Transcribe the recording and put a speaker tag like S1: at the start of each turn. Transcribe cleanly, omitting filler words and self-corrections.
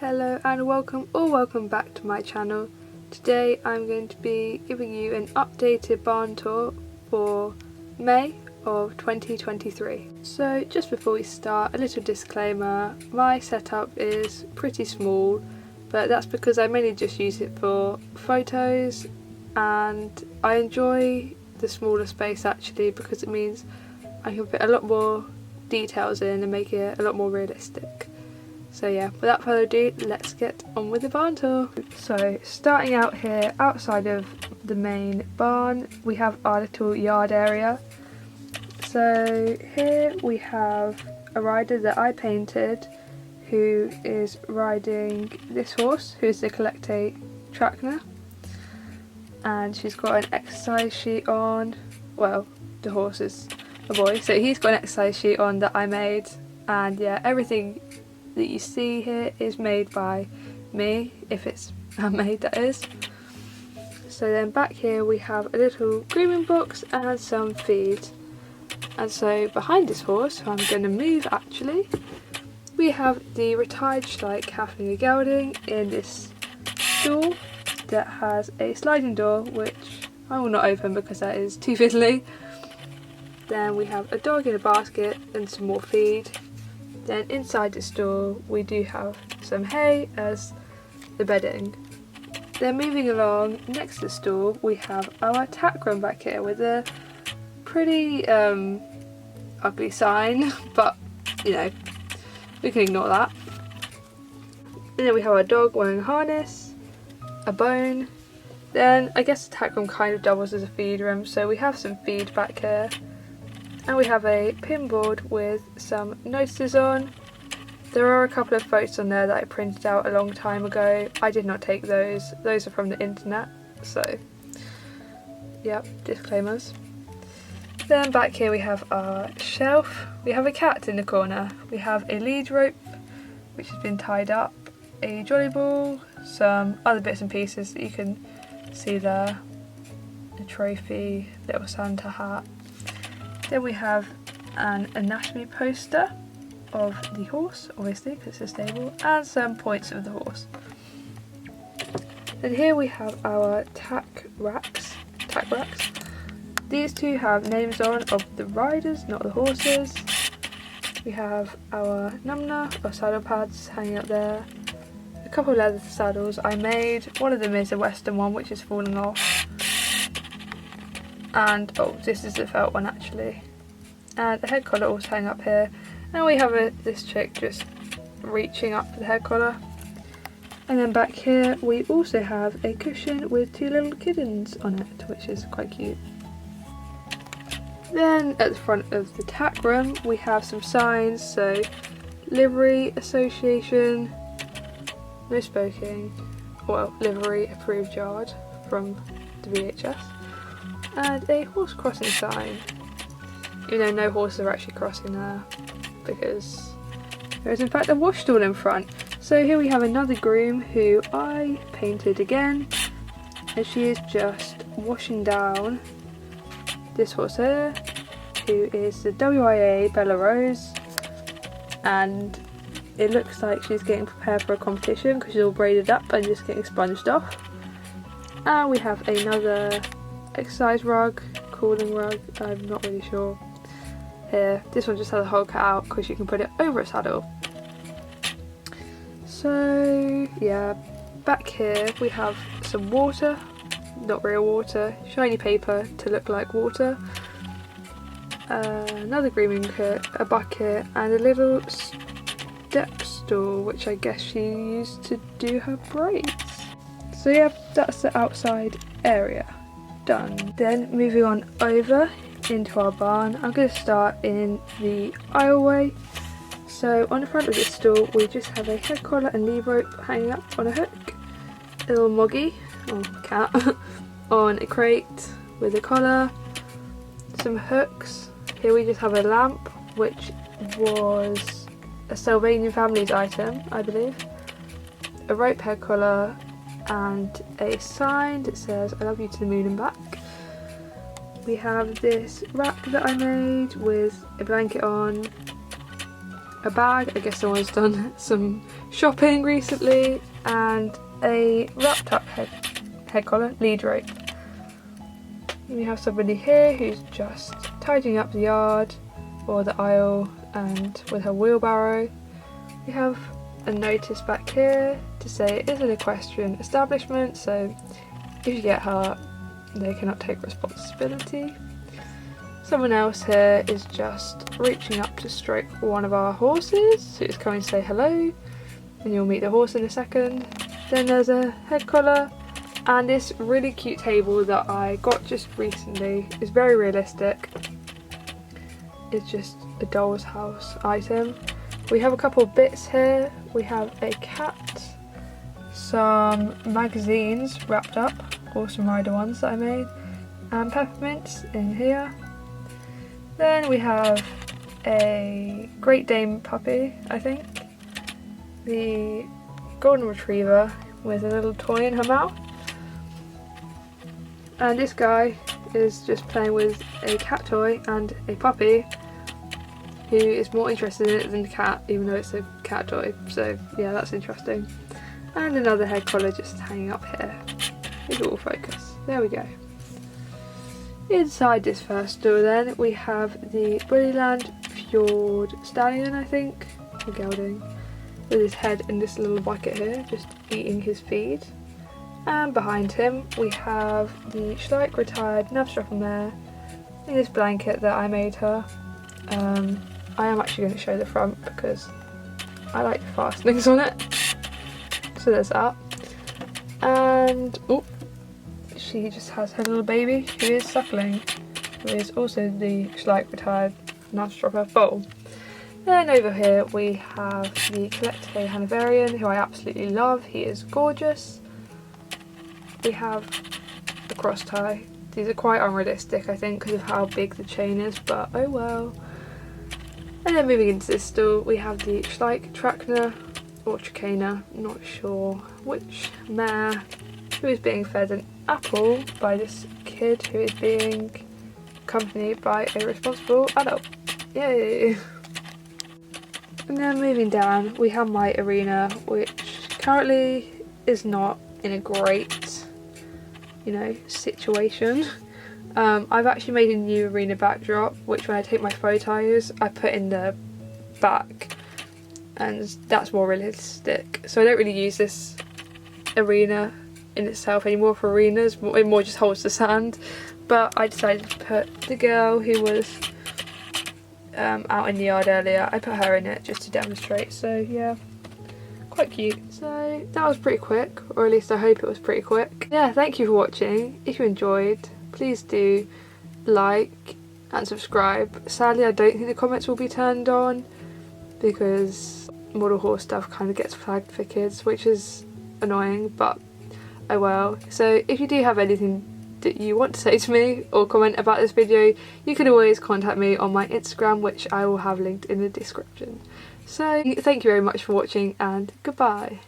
S1: Hello and welcome back to my channel. Today I'm going to be giving you an updated barn tour for May of 2023. So just before we start, a little disclaimer: my setup is pretty small, but that's because I mainly just use it for photos, and I enjoy the smaller space actually because it means I can fit a lot more details in and make it a lot more realistic. So yeah, without further ado, let's get on with the barn tour. So starting out here outside of the main barn, we have our little yard area. So here we have a rider that I painted who is riding this horse, who's the CollectA trainer, and she's got an exercise sheet on. Well, the horse is a boy, so he's got an exercise sheet on that I made, and yeah, everything that you see here is made by me, if it's handmade that is. So then back here we have a little grooming box and some feed. And so behind this horse, who I'm going to move actually, we have the retired Schleich having a gelding in this stall that has a sliding door, which I will not open because that is too fiddly. Then we have a dog in a basket and some more feed. Then inside the stall we do have some hay as the bedding. Then moving along, next to the stall we have our tack run back here with a pretty ugly sign, but you know, we can ignore that. And then we have our dog wearing a harness, a bone. Then I guess the tack room kind of doubles as a feed room, so we have some feed back here. And we have a pin board with some notices on. There are a couple of photos on there that I printed out a long time ago. I did not take those are from the internet, so yep, disclaimers. Then back here we have our shelf. We have a cat in the corner. We have a lead rope which has been tied up, a jolly ball, some other bits and pieces that you can see there, a trophy, little Santa hat. Then we have an anatomy poster of the horse, obviously because it's a stable, and some points of the horse. Then here we have our tack racks. These two have names on of the riders, not the horses. We have our numna or saddle pads hanging up there. A couple of leather saddles I made. One of them is a western one which is falling off. And oh, this is the felt one actually. And a head collar also hang up here. And we have this chick just reaching up for the head collar. And then back here we also have a cushion with two little kittens on it, which is quite cute. Then at the front of the tack room we have some signs, so Livery Association, no smoking, well, livery approved yard from the VHS, and a horse crossing sign, even though no horses are actually crossing there because there is in fact a wash stall in front. So here we have another groom who I painted again, and she is just washing down this horse here, who is the WIA Bella Rose, and it looks like she's getting prepared for a competition because she's all braided up and just getting sponged off. And we have another exercise rug, cooling rug, I'm not really sure. Here, this one just has a hole cut out because you can put it over a saddle. So yeah, back here we have some water, not real water, shiny paper to look like water, another grooming kit, a bucket, and a little step stool which I guess she used to do her braids. So yeah, that's the outside area done. Then moving on over into our barn, I'm going to start in the aisleway. So on the front of this stall we just have a head collar and lead rope hanging up on a hook, a little moggy, or cat, on a crate with a collar, some hooks. Here we just have a lamp which was a Sylvanian Families item, I believe, a rope head collar, and a sign that says I love you to the moon and back. We have this rack that I made with a blanket on, a bag, I guess someone's done some shopping recently, and a wrapped up head collar, lead rope. We have somebody here who's just tidying up the yard or the aisle and with her wheelbarrow. We have a notice back here to say it is an equestrian establishment, so if you get hurt they cannot take responsibility. Someone else here is just reaching up to stroke one of our horses, so it's coming to say hello, and you'll meet the horse in a second. Then there's a head collar and this really cute table that I got just recently. It's very realistic. It's just a doll's house item. We have a couple of bits here. We have a cat, some magazines wrapped up, Awesome Rider ones that I made, and peppermints in here. Then we have a Great Dane puppy, I think, the golden retriever with a little toy in her mouth, and this guy is just playing with a cat toy and a puppy who is more interested in it than the cat, even though it's a cat toy, so yeah, that's interesting. And another head collar just hanging up here. It will focus. There we go. Inside this first door then we have the Bullyland Fjord Stallion, I think, or gelding, with his head in this little bucket here, just eating his feed. And behind him we have the Schleich retired Navstrapper mare in this blanket that I made her. I am actually going to show the front because I like the fastenings on it. So there's that. And oh, she just has her little baby who is suckling, who is also the Schleich retired Navstrapper foal. Then over here we have the CollectA Hanoverian, who I absolutely love. He is gorgeous. We have the cross tie. These are quite unrealistic, I think, because of how big the chain is, but oh well. And then moving into this stall, we have the Schleich Trakehner or Trakehner, not sure which, mare, who is being fed an apple by this kid who is being accompanied by a responsible adult. Yay! And then moving down, we have my arena, which currently is not in a great, situation. I've actually made a new arena backdrop, which when I take my photos, I put in the back, and that's more realistic. So I don't really use this arena in itself anymore for arenas, it more just holds the sand. But I decided to put the girl who was out in the yard earlier, I put her in it just to demonstrate, so yeah, quite cute. So that was pretty quick, or at least I hope it was pretty quick. Yeah, thank you for watching. If you enjoyed, please do like and subscribe. Sadly, I don't think the comments will be turned on because model horse stuff kind of gets flagged for kids, which is annoying, but oh well. So if you do have anything that you want to say to me or comment about this video, you can always contact me on my Instagram, which I will have linked in the description. So thank you very much for watching, and goodbye.